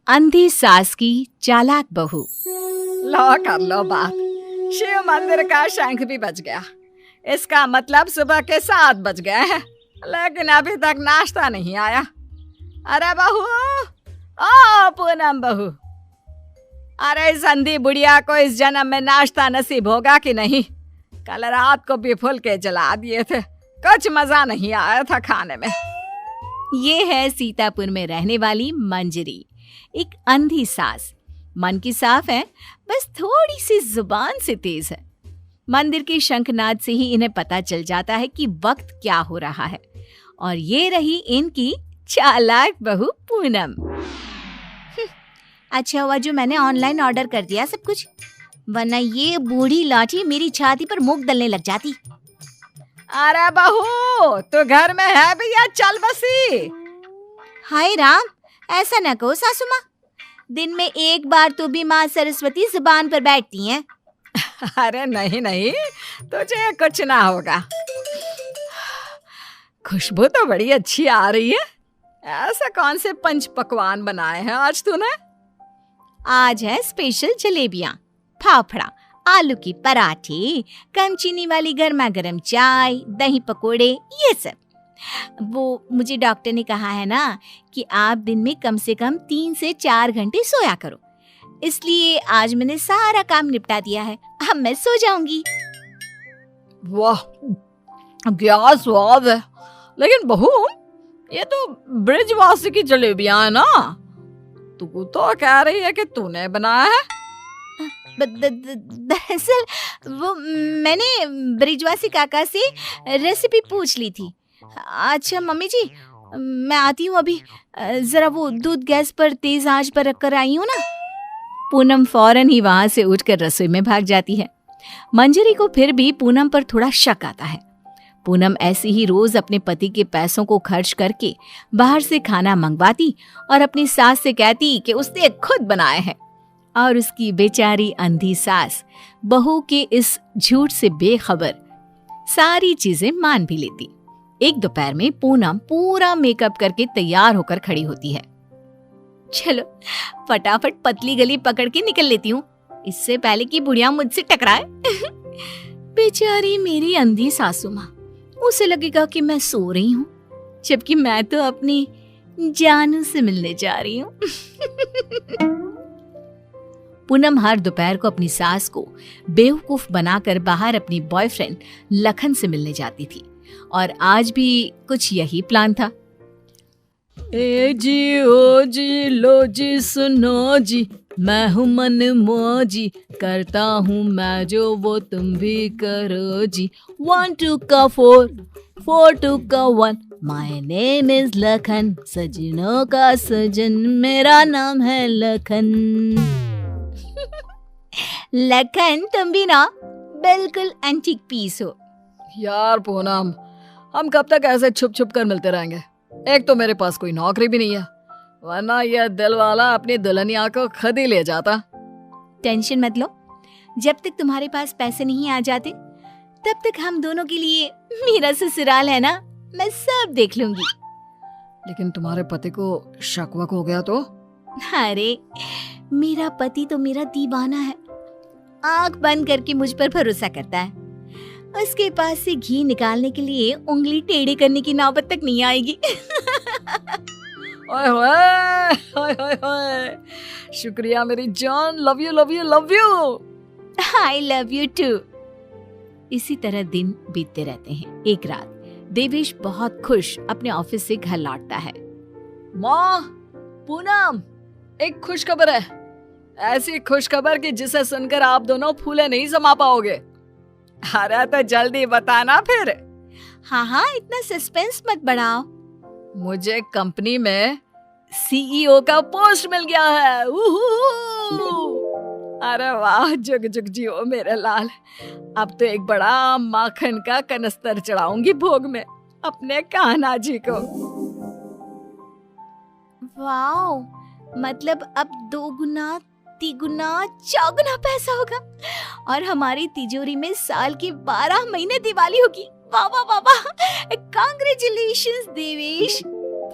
अंधी सास की चालाक बहू। लो कर लो बात। शिव मंदिर का शंख भी बज गया। इसका मतलब सुबह के 7 बज गए हैं, लेकिन अभी तक नाश्ता नहीं आया। अरे बहू, ओ पूनम बहू, अरे इस अंधी बुढ़िया को इस जन्म में नाश्ता नसीब होगा कि नहीं? कल रात को भी फुलके जला दिए थे, कुछ मजा नहीं आया था खाने में। ये है सीतापुर में रहने वाली मंजरी, एक अंधी सास। मन की साफ है, बस थोड़ी सी जुबान से तेज है। मंदिर के शंखनाद से ही इन्हें पता चल जाता है कि वक्त क्या हो रहा है। और ये रही इनकी चालाक बहू पूनम। अच्छा हुआ जो मैंने ऑनलाइन ऑर्डर कर दिया सब कुछ, वरना ये बूढ़ी लाठी मेरी छाती पर मूंग दलने लग जाती। अरे बहू, तू घर में है भैया, चल बसी। हाय राम, ऐसा न कहो सासू माँ, दिन में एक बार तो भी माँ सरस्वती जुबान पर बैठती हैं। अरे नहीं नहीं, तुझे कुछ ना होगा। खुशबू तो बड़ी अच्छी आ रही है। ऐसा कौन से पंच पकवान बनाए हैं आज तूने? आज है स्पेशल जलेबियाँ, फाफड़ा, आलू की पराठे, कम चीनी वाली गर्मा गर्म चाय, दही पकोड़े, ये सब। वो मुझे डॉक्टर ने कहा है ना कि आप दिन में कम से कम 3 से 4 घंटे सोया करो, इसलिए आज मैंने सारा काम निपटा दिया है। अब मैं सो जाऊंगी। वाह, क्या स्वाद है। लेकिन बहू, ये तो ब्रिजवासी की जलेबियां है ना? तू तो कह रही है कि तूने बनाया है। दरअसल वो मैंने ब्रिजवासी काका से रेसिपी पूछ ली थी। अच्छा मम्मी जी, मैं आती हूँ अभी, जरा वो दूध गैस पर तेज आंच पर रखकर आई हूँ ना। पूनम फौरन ही वहां से उठकर रसोई में भाग जाती है। मंजरी को फिर भी पूनम पर थोड़ा शक आता है। पूनम ऐसे ही रोज अपने पति के पैसों को खर्च करके बाहर से खाना मंगवाती और अपनी सास से कहती कि उसने खुद बनाए हैं, और उसकी बेचारी अंधी सास बहू के इस झूठ से बेखबर सारी चीजें मान भी लेती। एक दोपहर में पूनम पूरा मेकअप करके तैयार होकर खड़ी होती है। चलो फटाफट पतली गली पकड़ के निकल लेती हूँ, इससे पहले कि बुढ़िया मुझसे टकराए। बेचारी मेरी अंधी सासू माँ, उसे लगेगा कि मैं सो रही हूँ, जबकि मैं तो अपनी जानू से मिलने जा रही हूँ। पूनम हर दोपहर को अपनी सास को बेवकूफ बनाकर बाहर अपनी बॉयफ्रेंड लखन से मिलने जाती थी, और आज भी कुछ यही प्लान था। ए जी ओ जी लो जी सुनो जी, मैं हूँ मन मौजी, करता हूँ मैं जो वो तुम भी करो जी। 1 2 का 4, 4 2 का 1, माय नेम इज लखन, सजनों का सजन मेरा नाम है लखन। लखन, तुम भी ना बिल्कुल एंटीक पीस हो। यार पूनम, हम कब तक ऐसे छुप छुप कर मिलते रहेंगे? एक तो मेरे पास कोई नौकरी भी नहीं है, वरना यह दिल वाला अपनी दुल्हनिया को खुद ही ले जाता। टेंशन मत लो, जब तक तुम्हारे पास पैसे नहीं आ जाते तब तक हम दोनों के लिए मेरा ससुराल है ना, मैं सब देख लूंगी। लेकिन तुम्हारे पति को शक वक हो गया तो? अरे मेरा पति तो मेरा दीवाना है, आंख बंद करके मुझ पर भरोसा करता है। उसके पास से घी निकालने के लिए उंगली टेढ़ी करने की नौबत तक नहीं आएगी। ओए होए, ओए होए होए, शुक्रिया मेरी जान, love you love you love you. I love you too. इसी तरह दिन बीतते रहते हैं। एक रात देवेश बहुत खुश अपने ऑफिस से घर लौटता है। माँ, पूनम, एक खुश खबर है। ऐसी खुश खबर कि जिसे सुनकर आप दोनों फूले नहीं समा पाओगे। अरे तो जल्दी बताना फिर। हाँ हाँ, इतना सस्पेंस मत बढ़ाओ। मुझे कंपनी में सीईओ का पोस्ट मिल गया है। अरे वाह, जुग जुग जियो मेरे लाल। अब तो एक बड़ा माखन का कनस्तर चढ़ाऊंगी भोग में अपने कान्हा जी को। वाओ, मतलब अब 2 गुना 3 गुना 4 गुना पैसा होगा, और हमारी तिजोरी में साल की 12 महीने दिवाली होगी। वाह वाह वाह वाह, कांग्रेचुलेशंस देवेश।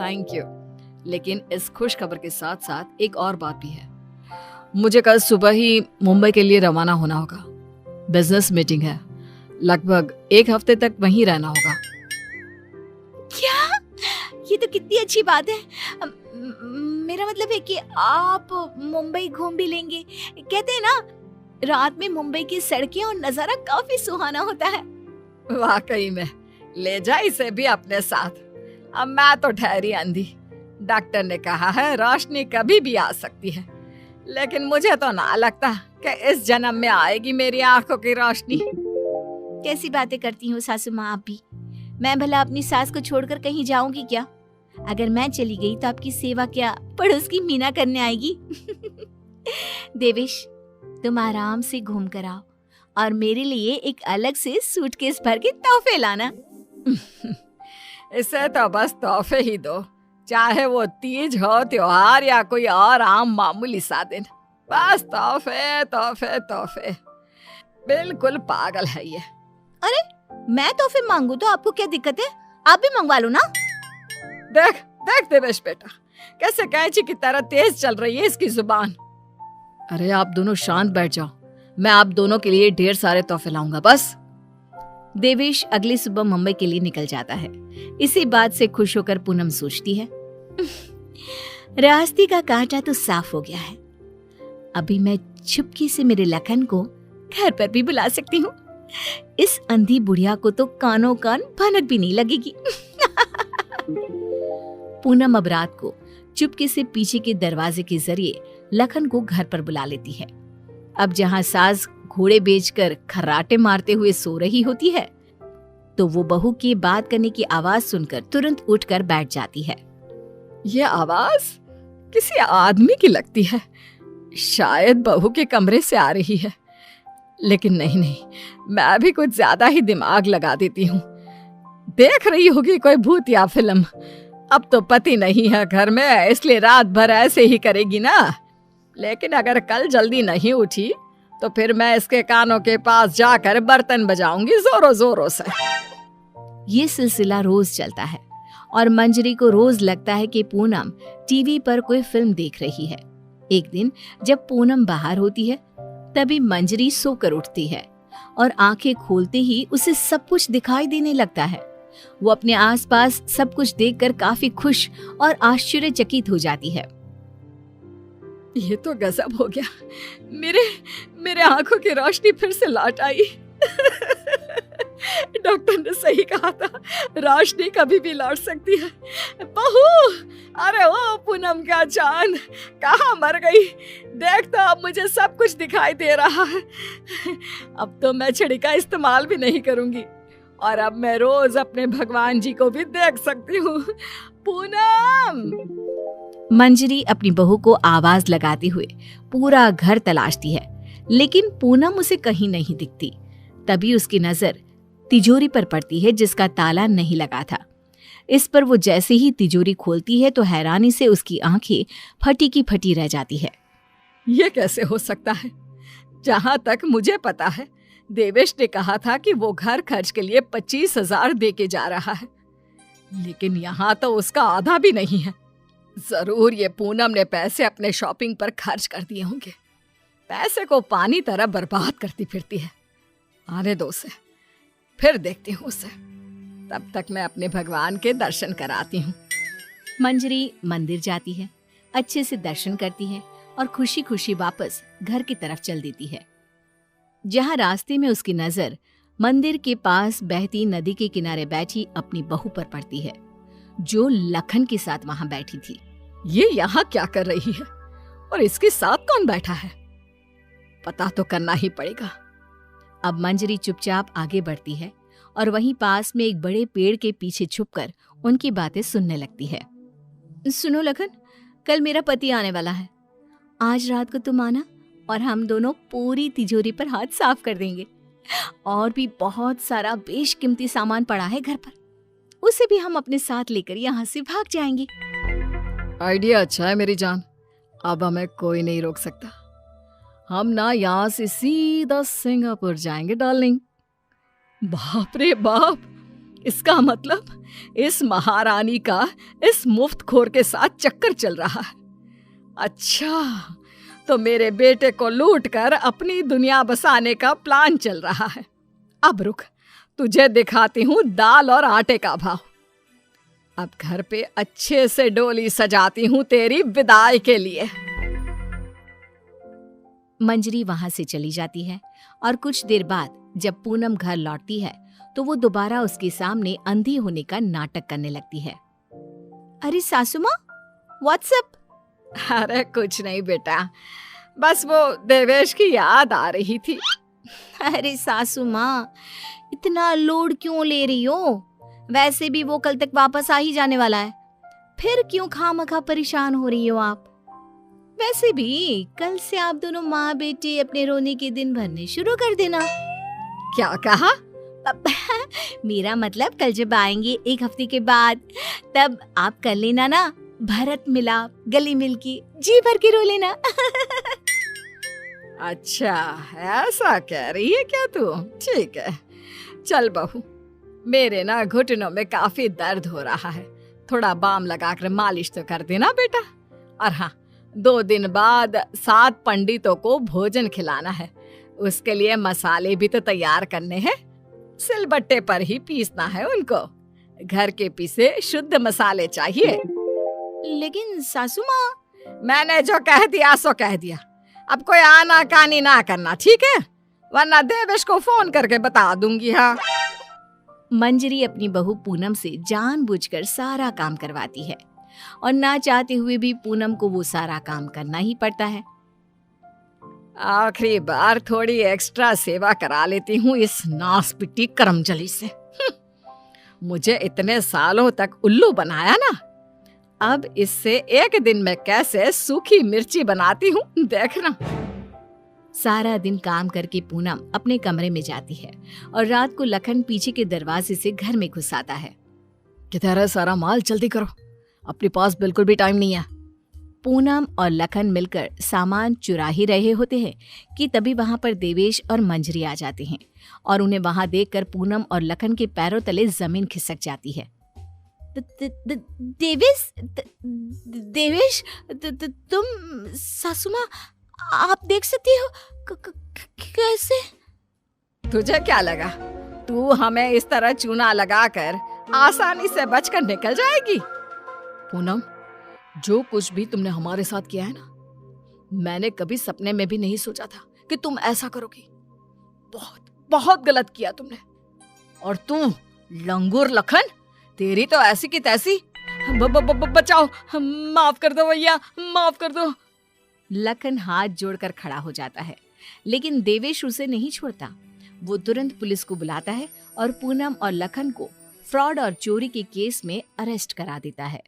Thank you. लेकिन इस खुश खबर के साथ साथ एक और बात भी है। मुझे कल सुबह ही मुंबई के लिए रवाना होना होगा। बिजनेस मीटिंग है, लगभग 1 हफ्ते तक वहीं रहना होगा। क्या? ये तो कितनी अच्छी बात है। मेरा मतलब है कि आप मुंबई घूम भी लेंगे। कहते हैं ना, रात में मुंबई की सड़कें और नजारा काफी सुहाना होता है। वाकई में, ले जा इसे भी अपने साथ। अब मैं तो ठहरी अंधी। डॉक्टर ने कहा है रोशनी कभी भी आ सकती है, लेकिन मुझे तो ना लगता कि इस जन्म में आएगी मेरी आंखों की रोशनी। कैसी बातें करती हो सासू माँ आप भी। मैं भला अपनी सास को छोड़कर कहीं जाऊंगी क्या? अगर मैं चली गई तो आपकी सेवा क्या पड़ोस की मीना करने आएगी? देवेश, तुम आराम से घूम कर आओ और मेरे लिए एक अलग से सूटकेस भर के तोहफे लाना। इसे तो बस तोहफे ही दो, चाहे वो तीज हो, त्योहार या कोई और आम मामूली सा दिन। बस तोहफे तोहफे तोहफे। बिल्कुल पागल है ये। अरे, मैं तोहफे मांगू तो आपको क्या दिक्कत है? आप भी मंगवा लो ना। देख देख देवेश बेटा, कैसे कैंची की तरह तेज चल रही है इसकी जुबान। अरे आप दोनों शांत बैठ जाओ, मैं आप दोनों के लिए ढेर सारे तोहफे लाऊंगा बस। देवेश अगली सुबह मुंबई के लिए निकल जाता है। इसी बात से खुश होकर पूनम सोचती है, रास्ते का कांटा तो साफ हो गया है। अभी मैं चुपके से मेरे लखन को घर पर भी बुला सकती हूँ। इस अंधी बुढ़िया को तो कानों कान भनक भी नहीं लगेगी। पूनम अब रात को चुपके से पीछे के दरवाजे के जरिए लखन को घर पर बुला लेती है। अब जहाँ सास घोड़े बेचकर खर्राटे मारते हुए सो रही होती है, तो वो बहू की बात करने की आवाज सुनकर तुरंत उठकर बैठ जाती है। ये आवाज किसी आदमी की लगती है, शायद बहू के कमरे से आ रही है। लेकिन नहीं नहीं, मैं भी कुछ ज्यादा ही दिमाग लगा देती हूँ। देख रही होगी कोई भूत या फिल्म। अब तो पति नहीं है घर में, इसलिए रात भर ऐसे ही करेगी ना। लेकिन अगर कल जल्दी नहीं उठी तो फिर मैं इसके कानों के पास जाकर बर्तन बजाऊंगी जोरों जोरों से। ये सिलसिला रोज चलता है और मंजरी को रोज लगता है कि पूनम टीवी पर कोई फिल्म देख रही है। एक दिन जब पूनम बाहर होती है, तभी मंजरी सोकर उठती है और आंखें खोलते ही उसे सब कुछ दिखाई देने लगता है। वो अपने आसपास सब कुछ देखकर काफी खुश और आश्चर्यचकित हो जाती है। ये तो गजब हो गया, मेरे आंखों की रोशनी फिर से लौट आई। डॉक्टर ने सही कहा था, रोशनी कभी भी लौट सकती है। बहू, अरे ओ पूनम का चांद, कहाँ मर गई? देख तो अब मुझे सब कुछ दिखाई दे रहा है। अब तो मैं छड़ी का इस्तेमाल भी नहीं करूंगी और अब मैं रोज अपने भगवान जी को भी देख सकती हूँ। पूनम! मंजरी अपनी बहू को आवाज लगाते हुए पूरा घर तलाशती है, लेकिन पूनम उसे कहीं नहीं दिखती। तभी उसकी नजर तिजोरी पर पड़ती है जिसका ताला नहीं लगा था। इस पर वो जैसे ही तिजोरी खोलती है तो हैरानी से उसकी आंखें फटी की फटी रह जाती है। ये कैसे हो सकता है? जहां तक मुझे पता है, देवेश ने कहा था कि वो घर खर्च के लिए 25,000 दे के जा रहा है, लेकिन यहाँ तो उसका आधा भी नहीं है। जरूर ये पूनम ने पैसे अपने शॉपिंग पर खर्च कर दिए होंगे। पैसे को पानी तरह बर्बाद करती फिरती है। आने दो उसे, फिर देखती हूँ उसे। तब तक मैं अपने भगवान के दर्शन कराती हूँ। मंजरी मंदिर जाती है, अच्छे से दर्शन करती है और खुशी खुशी वापस घर की तरफ चल देती है। जहाँ रास्ते में उसकी नजर मंदिर के पास बहती नदी के किनारे बैठी अपनी बहू पर पड़ती है, जो लखन के साथ वहां बैठी थी। ये यहाँ क्या कर रही है और इसके साथ कौन बैठा है? पता तो करना ही पड़ेगा। अब मंजरी चुपचाप आगे बढ़ती है और वहीं पास में एक बड़े पेड़ के पीछे छुपकर उनकी बातें सुनने लगती है। सुनो लखन, कल मेरा पति आने वाला है। आज रात को तुम आना और हम दोनों पूरी तिजोरी पर हाथ साफ कर देंगे। और भी बहुत सारा बेशकीमती सामान पड़ा है घर पर, उसे भी हम अपने साथ लेकर यहाँ से भाग जाएंगे। आइडिया अच्छा है मेरी जान, अब हमें कोई नहीं रोक सकता। हम ना यहाँ से सीधा सिंगापुर जाएंगे डार्लिंग। बाप रे बाप, इसका मतलब इस महारानी का इस मुफ्तखोर के साथ चक्कर चल रहा है। अच्छा, तो मेरे बेटे को लूट कर अपनी दुनिया बसाने का प्लान चल रहा है। अब रुक, तुझे दिखाती हूँ दाल और आटे का भाव। अब घर पे अच्छे से डोली सजाती हूँ तेरी विदाई के लिए। मंजरी वहां से चली जाती है और कुछ देर बाद जब पूनम घर लौटती है तो वो दोबारा उसके सामने अंधी होने का नाटक करने लगती है। अरे सासू माँ, व्हाट्सएप? अरे कुछ नहीं बेटा, बस वो देवेश की याद आ रही थी। अरे सासू माँ, इतना लोड क्यों ले रही हो? वैसे भी वो कल तक वापस आ ही जाने वाला है, फिर क्यों खामखा परेशान हो रही हो आप? वैसे भी कल से आप दोनों माँ बेटे अपने रोने के दिन भरने शुरू कर देना। क्या कहा? मेरा मतलब कल जब आएंगे 1 हफ्ते के बाद, तब आप कर लेना ना भरत मिलाप, गले मिलके जी भर के रो लेना। अच्छा, ऐसा कह रही है क्या तू? ठीक है, चल बहू, मेरे ना घुटनों में काफी दर्द हो रहा है, थोड़ा बाम लगाकर मालिश तो कर देना बेटा। और हाँ, 2 दिन बाद 7 पंडितों को भोजन खिलाना है, उसके लिए मसाले भी तो तैयार करने हैं। सिलबट्टे पर ही पीसना है उनको, घर के पीसे शुद्ध मसाले चाहिए। लेकिन सासू माँ, मैंने जो कह दिया सो कह दिया, अब कोई आना कानी ना करना, ठीक है? वरना देवेश को फोन करके बता दूंगी। हाँ। मंजरी अपनी बहू पूनम से जानबूझकर सारा काम करवाती है और ना चाहते हुए भी पूनम को वो सारा काम करना ही पड़ता है। आखिरी बार थोड़ी एक्स्ट्रा सेवा करा लेती हूँ इस नासपिटी करमजली से। मुझे इतने सालों तक उल्लू बनाया ना, अब इससे एक दिन में कैसे सूखी मिर्ची बनाती हूँ देखना। सारा दिन काम करके पूनम अपने कमरे में जाती है और रात को लखन पीछे के दरवाजे से घर में घुस आता है। किधर है सारा माल? जल्दी करो, अपने पास बिल्कुल भी टाइम नहीं है। पूनम और लखन मिलकर सामान चुरा ही रहे होते हैं कि तभी वहां पर देवेश और मंजरी आ जाते हैं और उन्हें वहां देखकर पूनम और लखन के पैरों तले जमीन खिसक जाती है। देवेश, तुम? सासू माँ, आप देख सकती हो? कैसे? तुझे क्या लगा तू हमें इस तरह चूना लगाकर आसानी से बचकर निकल जाएगी? पूनम, जो कुछ भी तुमने हमारे साथ किया है ना, मैंने कभी सपने में भी नहीं सोचा था कि तुम ऐसा करोगी। बहुत बहुत गलत किया तुमने। और तू लंगूर लखन, तेरी तो ऐसी की तैसी। बचाओ, माफ कर दो भैया, माफ कर दो। लखन हाथ जोड़कर खड़ा हो जाता है, लेकिन देवेश उसे नहीं छोड़ता। वो तुरंत पुलिस को बुलाता है और पूनम और लखन को फ्रॉड और चोरी के केस में अरेस्ट करा देता है।